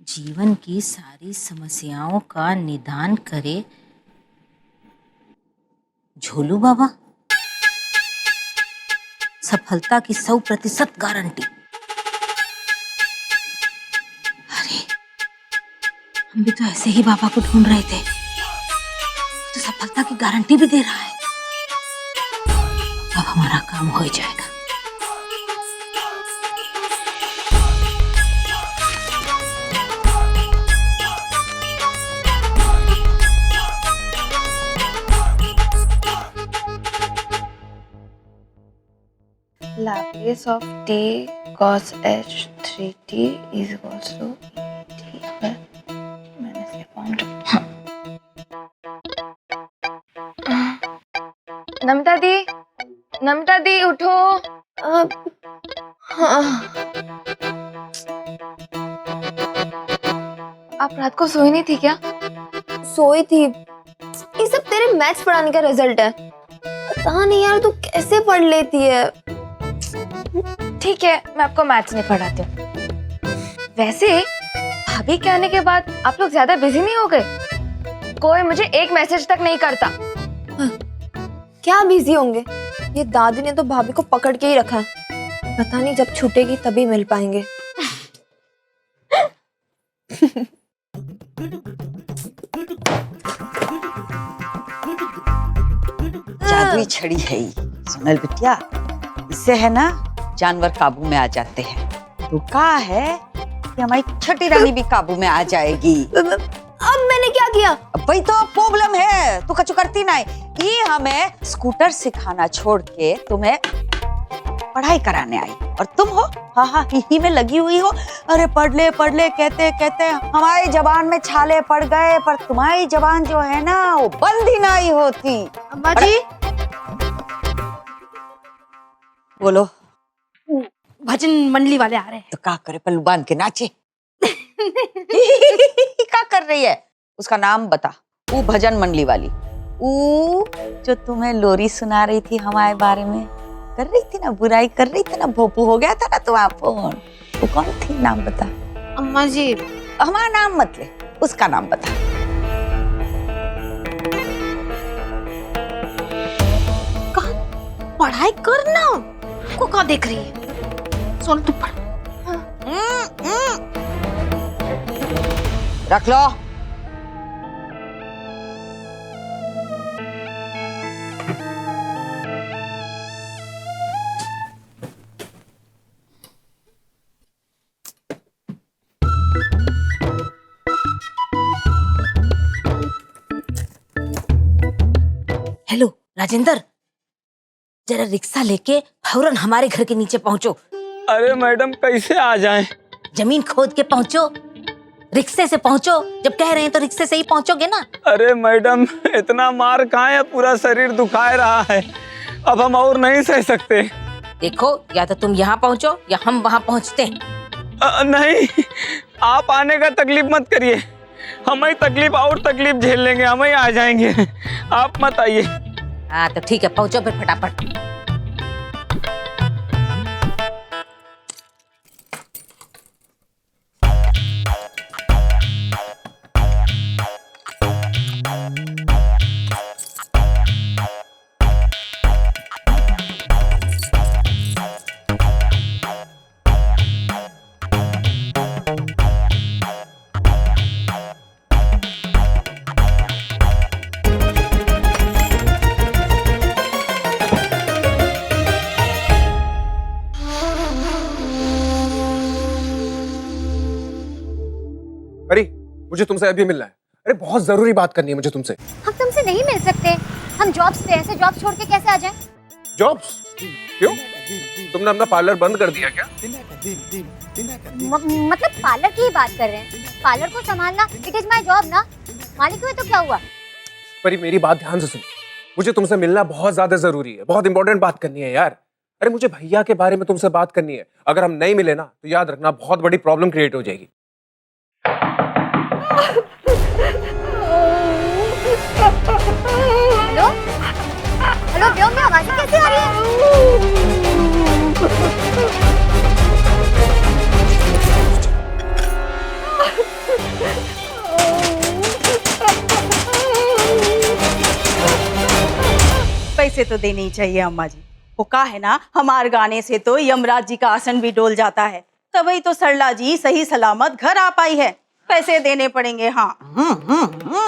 जीवन की सारी समस्याओं का निदान करे झोलू बाबा। सफलता की 100% गारंटी। अरे हम भी तो ऐसे ही बाबा को ढूंढ रहे थे, तो सफलता की गारंटी भी दे रहा है। अब हमारा काम हो ही जाएगा। Laplace of t cos h 3t is equals to t minus a pound. Namita दी उठो। आप रात को सोई नहीं थी क्या? सोई थी। ये सब तेरे मैथ्स पढ़ाने का रिजल्ट है। पता नहीं यार तू कैसे पढ़ लेती है। ठीक है, मैं आपको मैथ्स नहीं पढ़ाती हूँ। वैसे भाभी के आने के बाद आप लोग ज्यादा बिजी नहीं हो गए? कोई मुझे एक मैसेज तक नहीं करता। क्या बिजी होंगे? ये दादी ने तो भाभी को पकड़ के ही रखा है। पता नहीं जब छूटेगी तभी मिल पाएंगे। जादुई छड़ी है ये सोनल बिटिया। इससे है ना जानवर काबू में आ जाते हैं। तो कहा है कि हमारी छोटी रानी भी काबू में आ जाएगी। अब मैंने क्या किया? अब वही तो प्रॉब्लम है, तू कछु करती नहीं। ये हमें स्कूटर सिखाना छोड़ के तुम्हें पढ़ाई कराने आई, और तुम हो हाँ ही में लगी हुई हो। अरे पढ़ ले कहते कहते हमारी जबान में छाले पड़ गए, पर तुम्हारी जबान जो है ना वो बंद ही नहीं होती। अम्मा जी बोलो। भजन मंडली वाले आ रहे हैं। तो क्या करे, पल्लू बांध के नाचे। क्या कर रही है? उसका नाम बता। वो भजन मंडली वाली, वो जो तुम्हें लोरी सुना रही थी हमारे बारे में, कर रही थी ना, बुराई कर रही थी ना, भोपू हो गया था ना तुम्हारा फोन। वो कौन थी? नाम बता। अम्मा जी हमारा नाम मत ले, उसका नाम बता। पढ़ाई करना को क्या देख रही है? सोनू तू पढ़। रख लो। हेलो राजेंद्र, जरा रिक्शा लेके फौरन हमारे घर के नीचे पहुंचो। अरे मैडम कैसे आ जाएं? जमीन खोद के पहुंचो, रिक्शे से पहुंचो। जब कह रहे हैं तो रिक्शे से ही पहुंचोगे ना। अरे मैडम इतना मार कहाँ है, पूरा शरीर दुखाए रहा है। अब हम और नहीं सह सकते। देखो, या तो तुम यहाँ पहुंचो या हम वहाँ पहुंचते हैं। नहीं, आप आने का तकलीफ मत करिए। हम ही तकलीफ और तकलीफ झेल लेंगे, हम ही आ जाएंगे। आप मत आइए। हाँ तो ठीक है, पहुंचो फिर फटाफट। अरे मुझे तुमसे अभी मिलना है। अरे बहुत जरूरी बात करनी है मुझे तुमसे। हम तुमसे नहीं मिल सकते। हम जॉब्स पे ऐसे जॉब छोड़ के कैसे आ जाएं? जॉब्स? क्यों? तुमने अपना पार्लर बंद कर दिया क्या? मतलब पार्लर की ही बात कर रहे हैं। पार्लर को संभालना इट इज माय जॉब ना। मालिक हुए तो क्या हुआ? परी मेरी बात ध्यान से सुनो। मुझे तुमसे मिलना बहुत ज्यादा जरूरी है, बहुत इंपॉर्टेंट बात करनी है यार। अरे मुझे भैया के बारे में तुमसे बात करनी है। अगर हम नहीं मिले ना तो याद रखना बहुत बड़ी प्रॉब्लम क्रिएट हो जाएगी। हेलो हेलो, व्योम में आवाजें कैसे आ रही है? पैसे तो देने ही चाहिए अम्मा जी। वो का है ना, हमारे गाने से तो यमराज जी का आसन भी डोल जाता है। तभी तो सरला जी सही सलामत घर आ पाई है। पैसे देने पड़ेंगे। हाँ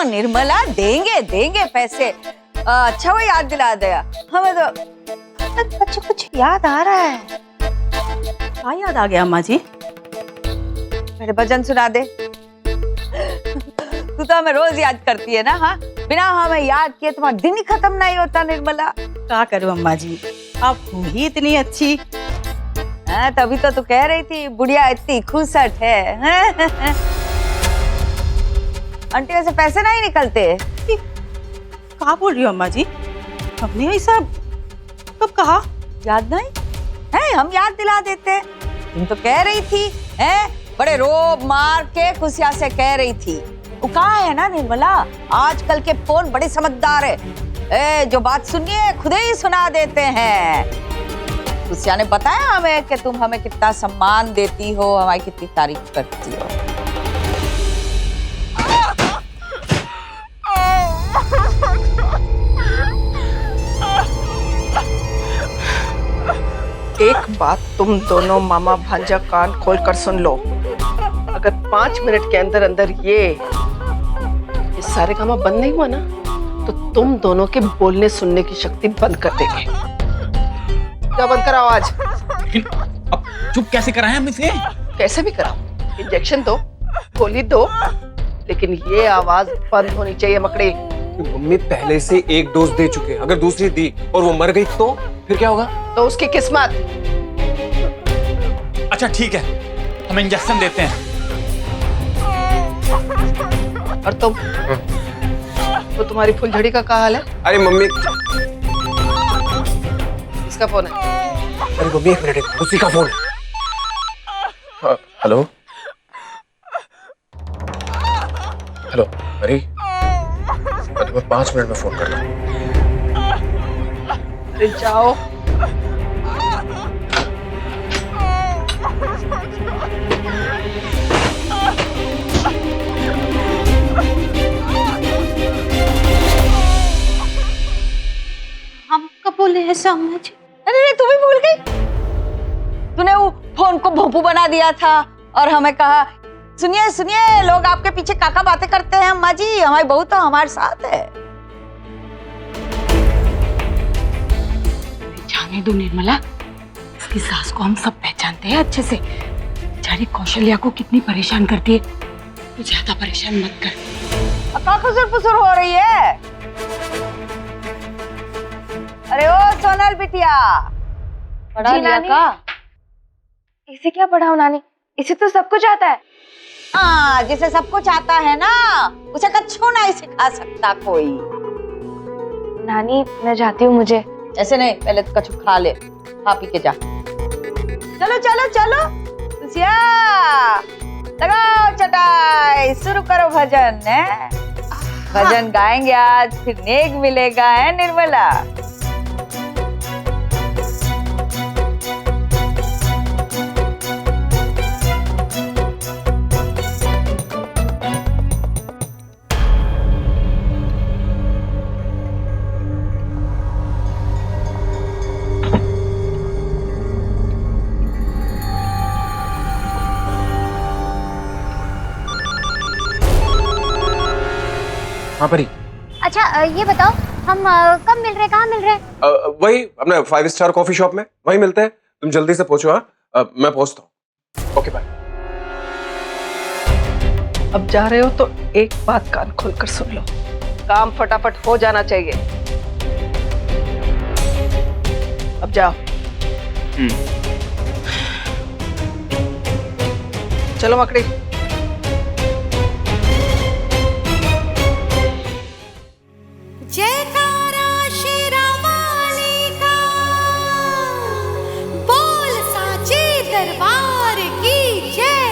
निर्मला, देंगे देंगे पैसे। अच्छा वो याद दिला दिया हमें तो। अच्छा कुछ याद आ रहा है। क्या याद आ गया अम्मा जी? मेरे भजन सुना दे। तू तो हमें रोज याद करती है ना। हाँ, बिना हमें याद किए तुम्हारा दिन ही खत्म नहीं होता निर्मला। क्या करूं अम्मा जी, आप हो ही इतनी अच्छी। तभी तो तू कह रही थी बुढ़िया इतनी खुशट है। आंटी वैसे पैसे नहीं निकलते। क्या बोल रही हो अम्मा जी? हमने ऐसा कब कहा? याद नहीं है? हम याद दिला देते। तुम तो कह रही थी बड़े रोब मार के खुशिया से कह रही थी। वो कहा है ना निर्मला, आजकल के फोन बड़े समझदार है। जो बात सुनिए खुद ही सुना देते हैं। खुशिया ने बताया हमें कि तुम हमें कितना सम्मान देती हो, हमारी कितनी तारीफ करती हो। एक बात तुम दोनों मामा भांजा कान खोल कर सुन लो। अगर 5 मिनट के अंदर अंदर ये सारे काम बंद नहीं हुआ ना, तो तुम दोनों के बोलने सुनने की शक्ति बंद कर देंगे। क्या बंद कराओ आज? लेकिन अब चुप कैसे कराएं हम इसे? कैसे भी कराओ, इंजेक्शन दो, गोली दो, लेकिन ये आवाज बंद होनी चाहिए। मकड़ी, मम्मी पहले से एक डोज दे चुके हैं। अगर दूसरी दी और वो मर गई तो फिर क्या होगा? तो उसकी किस्मत। अच्छा ठीक है, हम इंजेक्शन देते हैं। और तुम तो तुम्हारी फुलझड़ी का क्या हाल है? अरे मम्मी, इसका फोन है। अरे मम्मी एक मिनट, उसी का फोन है। हेलो हेलो, अरे मैं तुम्हें 5 मिनट में फोन कर रहा हूँ। अरे जाओ। हम कब बोले हैं अम्मा जी? अरे तू भी भूल गई? तूने वो फोन को भोंपू बना दिया था और हमें कहा सुनिए सुनिए, लोग आपके पीछे काका बातें करते हैं। अम्मा जी, हमारी बहू तो हमारे साथ है। जाने दो निर्मला, उसकी सास को हम सब पहचानते हैं अच्छे से। बेचारी कौशल्या को कितनी परेशान करती है। तू ज्यादा परेशान मत कर। क्या खुसुर-फुसुर हो रही है? अरे ओ सोनल बिटिया, पढ़ा जी लिया नानी। का? इसे क्या पढ़ाओ नानी, इसे तो सब कुछ आता है। हाँ, जिसे सब कुछ आता है ना, उसे कच्छू नहीं सिखा सकता कोई। नानी मैं जाती हूँ, मुझे ऐसे नहीं, पहले तो कच्छू खा ले, खा पी के जा। चलो चलो चलो खुशिया, लगाओ चटाई, शुरू करो भजन। है भजन गाएंगे आज, फिर नेक मिलेगा। है निर्मला? हाँ परी। अच्छा ये बताओ, हम कब मिल रहे, कहाँ मिल रहे? वही अपने 5 स्टार कॉफी शॉप में, वहीं मिलते हैं। तुम जल्दी से पहुंचो। हाँ, मैं पहुंचता हूँ। Okay bye. अब जा रहे हो तो एक बात कान खोलकर सुन लो, काम फटाफट हो जाना चाहिए। अब जाओ। चलो मकड़ी। जयकारा शेरावाली का, बोल साचे दरबार की जय।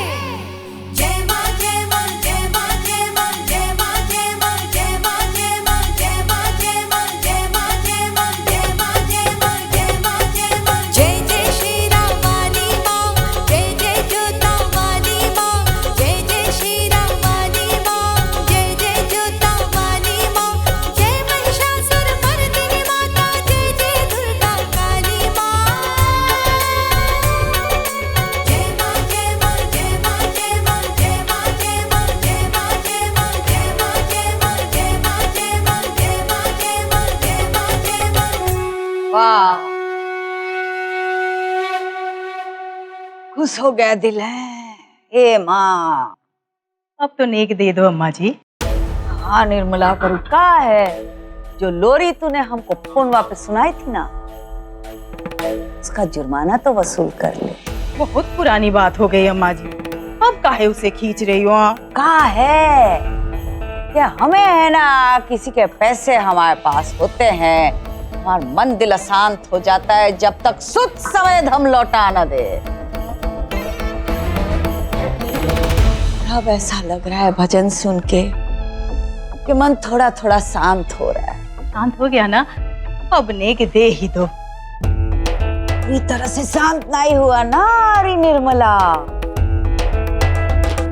जय मां जय मां जय मां जय मां जय मां जय मां जय मां जय मां जय मां जय मां जय मां जय मां जय मां जय मां जय मां जय मां। जय जय शेरावाली मां, जय जय जोता वाली मां, खुश हो गया दिल है। ए माँ, अब तो नेक दे दो अम्मा जी। हाँ निर्मला, पर का है जो लोरी तूने हमको फोन वापस सुनाई थी ना, उसका जुर्माना तो वसूल कर ले। बहुत पुरानी बात हो गई अम्मा जी, अब काहे उसे खींच रही हो? का है क्या हमें है ना, किसी के पैसे हमारे पास होते हैं, हमारा मन दिल अशांत हो जाता है जब तक सुध समेत हम लौटा न दे। अब ऐसा लग रहा है भजन सुन के कि मन थोड़ा थोड़ा शांत हो रहा है। शांत हो गया ना, अब नेक दे ही दो। पूरी तरह से शांत नहीं हुआ ना अरे निर्मला।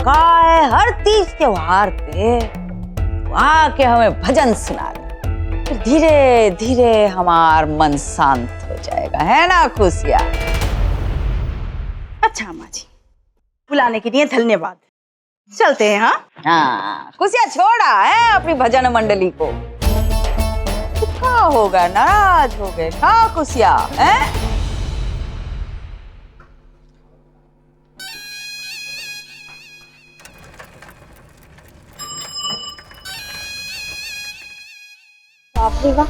का है हर तीज त्योहार पे आके हमें भजन सुना दे, फिर धीरे धीरे हमार मन शांत हो जाएगा, है ना खुशिया? अच्छा अम्मा जी, बुलाने के लिए धन्यवाद। चलते हैं। हाँ खुशिया, छोड़ा है अपनी भजन मंडली को। क्या होगा, नाराज हो गए हाँ खुशिया? है बाप रे वाह,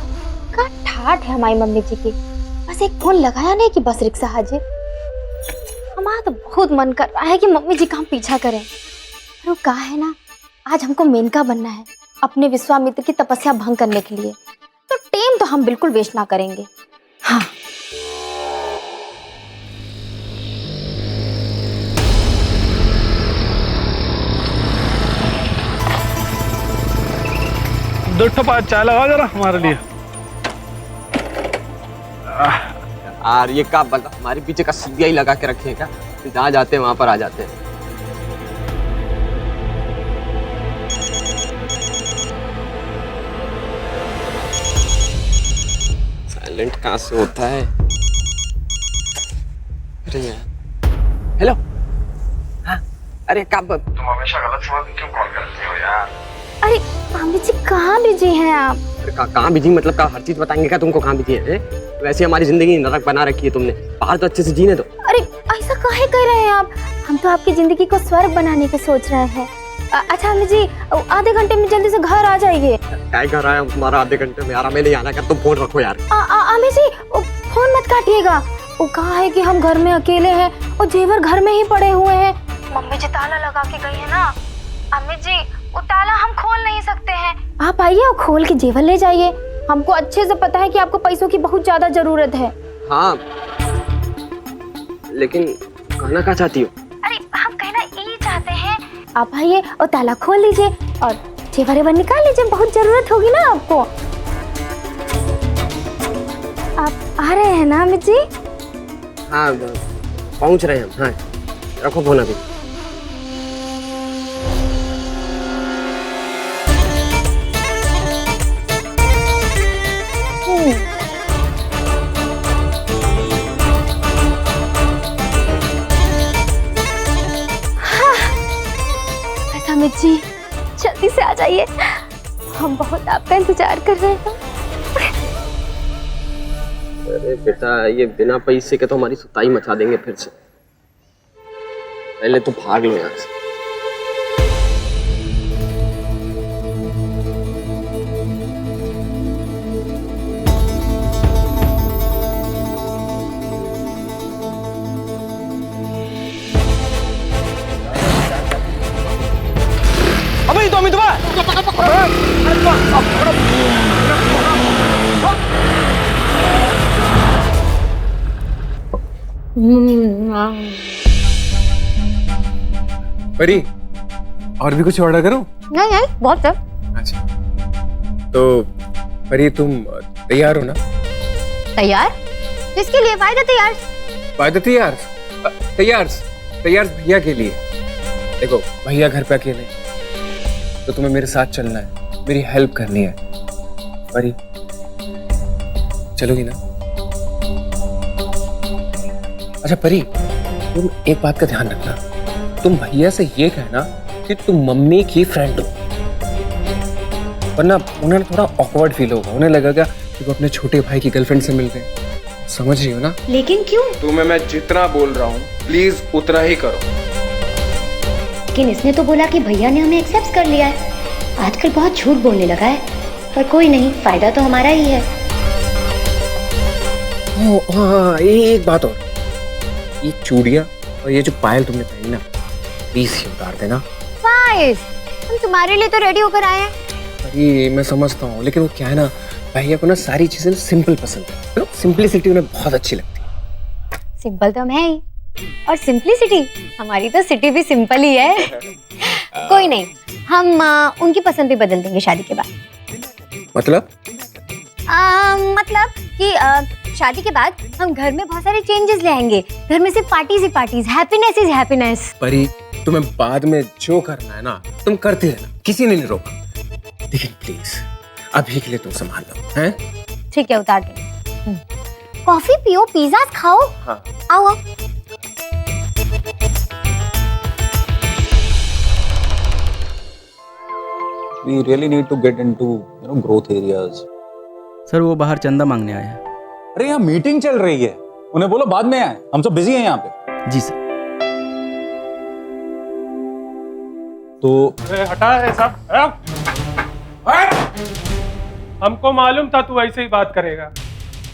क्या ठाठ है हमारी मम्मी जी की। बस एक फोन लगाया नहीं कि बस रिक्शा हाजिर। हमारा तो बहुत मन कर रहा है कि मम्मी जी का हम पीछा करें, पर वो कहा है ना, आज हमको मेनका बनना है अपने विश्वामित्र की तपस्या भंग करने के लिए, तो टाइम तो हम बिल्कुल वेस्ट ना करेंगे। हाँ दो ठोपा चाय लगा जरा हमारे लिए। यार ये का बंदा हमारे पीछे का सीबीआई लगा के रखे हैं क्या? जहाँ जाते हैं वहां पर आ जाते हैं। साइलेंट कहाँ से होता है? अरे यार, हेलो। हाँ अरे तुम हमेशा गलत समय क्यों कॉल करते हो यार? अरे मम्मी जी कहाँ बिजी हैं आप? कहाँ बिजी मतलब का हर चीज बताएंगे क्या तुमको? कहाँ बिजी है? वैसे हमारी जिंदगी नरक बना रखी है तुमने, बाहर तो अच्छे से जीने दो। अरे ऐसा काहे कह रहे हैं आप? हम तो आपकी जिंदगी को स्वर्ग बनाने की सोच रहे हैं। अच्छा मम्मी जी, आधे घंटे में जल्दी से घर आ जाइए। क्या घर आया तुम्हारा आधे घंटे में? यार हमें नहीं आना कर, तुम फोन रखो यार। मम्मी जी फोन मत काटिएगा। वो कहा है कि हम घर में अकेले हैं और जेवर घर में ही पड़े हुए हैं। मम्मी जी ताला लगा के गई है ना। अम्मी जी वो ताला हम खोल नहीं सकते हैं, आप आइए और खोल के जेवर ले जाइए। हमको अच्छे से पता है कि आपको पैसों की बहुत ज्यादा जरूरत है। हाँ लेकिन कहना क्या चाहती हो? अरे हम कहना ये चाहते हैं, आप आइए और ताला खोल लीजिए और जेवर निकाल लीजिए, बहुत जरूरत होगी ना आपको। आप आ रहे हैं ना अमित जी? हाँ पहुंच रहे हैं हम। हाँ रखो फोन अभी। अमित जी जल्दी से आ जाइए, हम बहुत आपका इंतजार कर रहे हैं। अरे बेटा ये बिना पैसे के तो हमारी सुताई मचा देंगे फिर से, पहले तो भाग लो यहाँ से। अबे तो अमित परी, और भी कुछ ऑर्डर करूं? नहीं नहीं बहुत है। अच्छा तो परी तुम तैयार हो ना? तैयार? किसके लिए? वायदा तैयार? वायदा तैयार? तैयार तैयार भैया के लिए। देखो भैया घर पे अकेले, तो तुम्हें मेरे साथ चलना है, मेरी हेल्प करनी है। परी चलोगी ना? अच्छा परी, तुम एक बात का ध्यान रखना, तुम भैया से ये कहना कि तुम मम्मी की फ्रेंड हो, वरना उन्हें थोड़ा ऑकवर्ड फील होगा, उन्हें लगेगा कि वो अपने छोटे भाई की गर्लफ्रेंड से मिल रहे हैं। समझ रही हो ना? लेकिन क्यों? तुम्हें मैं जितना बोल रहा हूँ प्लीज उतना ही करो। लेकिन इसने तो बोला कि भैया ने हमें एक्सेप्ट कर लिया है। आजकल बहुत झूठ बोलने लगा है, पर कोई नहीं, फायदा तो हमारा ही है। हाँ, एक बात और, ये चूड़ियाँ और ये जो पायल तुमने पहनी ना, प्लीज ये उतार देना। फाइज, हम तुम्हारे लिए तो रेडी होकर आए हैं। अरे मैं समझता हूँ, लेकिन वो क्या है ना, भैया को ना सारी चीजें सिंपल पसंद है। सिंपलिसिटी उन्हें बहुत अच्छी लगती है। सिंपल तो हम है ही, और सिंपलिसिटी हमारी तो सिटी भी सिंपल ही है। कोई नहीं, हम उनकी पसंद भी बदल देंगे शादी के बाद। मतलब? मतलब कि शादी के बाद हम घर में बहुत सारे चेंजेस ले आएंगे। घर में सिर्फ parties he parties, happiness is happiness. परी, तुम्हें बाद में जो करना है ना तुम करती रहना, किसी ने नहीं रोका, लेकिन प्लीज अभी के लिए तुम संभाल लो, हैं? ठीक है, उतार देंगे। कॉफी पियो, पिज्जा खाओ। हाँ। आओ आओ। We really need to get into, growth areas. Sir वो बाहर चंदा मांगने आया है। अरे यहाँ मीटिंग चल रही है, उन्हें बोलो बाद में आए, हम सब बिजी हैं यहाँ पे। जी सर। तो हटा है सब। हमको मालूम था तू ऐसे ही बात करेगा,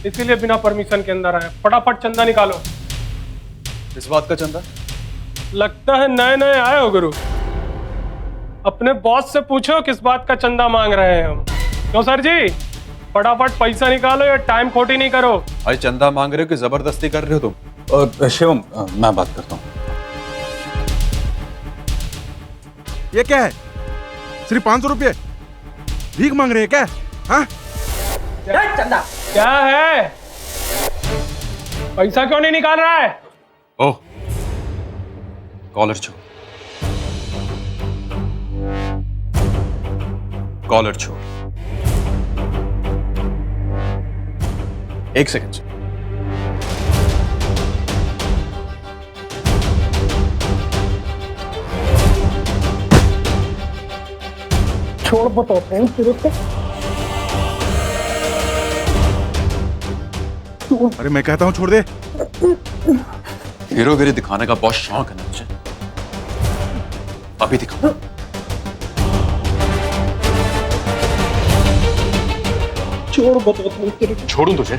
इसीलिए बिना परमिशन के अंदर आए। फटाफट चंदा निकालो। इस बात का चंदा? लगता है नए नए आए हो गुरु। अपने बॉस से पूछो किस बात का चंदा मांग रहे हैं हम। क्यों सर जी, फटाफट पैसा निकालो या टाइम खोटी नहीं करो। भाई चंदा मांग रहे हो कि जबरदस्ती कर रहे हो तुम? और शिवम, मैं बात करता हूँ। ये क्या है? सिर्फ 500 रुपये भीख मांग रहे हैं क्या? हाँ? चंदा क्या है? पैसा क्यों नहीं निकाल रहा है? ओह, कॉलर छो, कॉलर छो। एक सेकंड। छोड़ बताते हैं तेरे को। अरे मैं कहता हूँ छोड़ दे। हीरोगिरी दिखाने का बहुत शौक है ना मुझे, अभी दिखाओ। छोड़ बताते हैं तेरे को। छोड़ूं तुझे?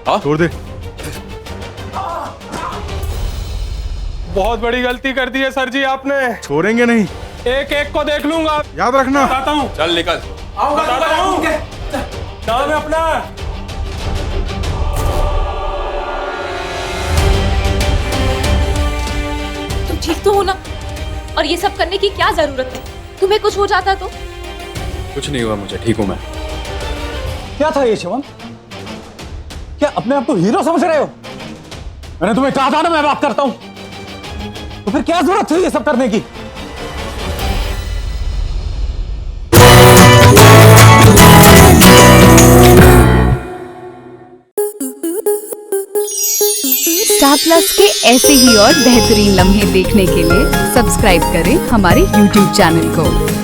हाँ छोड़ दे। बहुत बड़ी गलती कर दी है सर जी आपने। छोड़ेंगे नहीं, एक एक को देख लूंगा, याद रखना। बताता हूँ। चल निकल। बताता हूँ। नाम है अपना। तुम ठीक तो हो ना? और ये सब करने की क्या जरूरत है? तुम्हें कुछ हो जाता तो? कुछ नहीं हुआ मुझे, ठीक हूं मैं। क्या था ये शिवम? क्या अपने आप को हीरो समझ रहे हो? मैंने तुम्हें कहा था ना मैं बात करता हूं, तो फिर क्या जरूरत थी ये सब करने की? स्टार प्लस के ऐसे ही और बेहतरीन लम्हे देखने के लिए सब्सक्राइब करें हमारे YouTube चैनल को।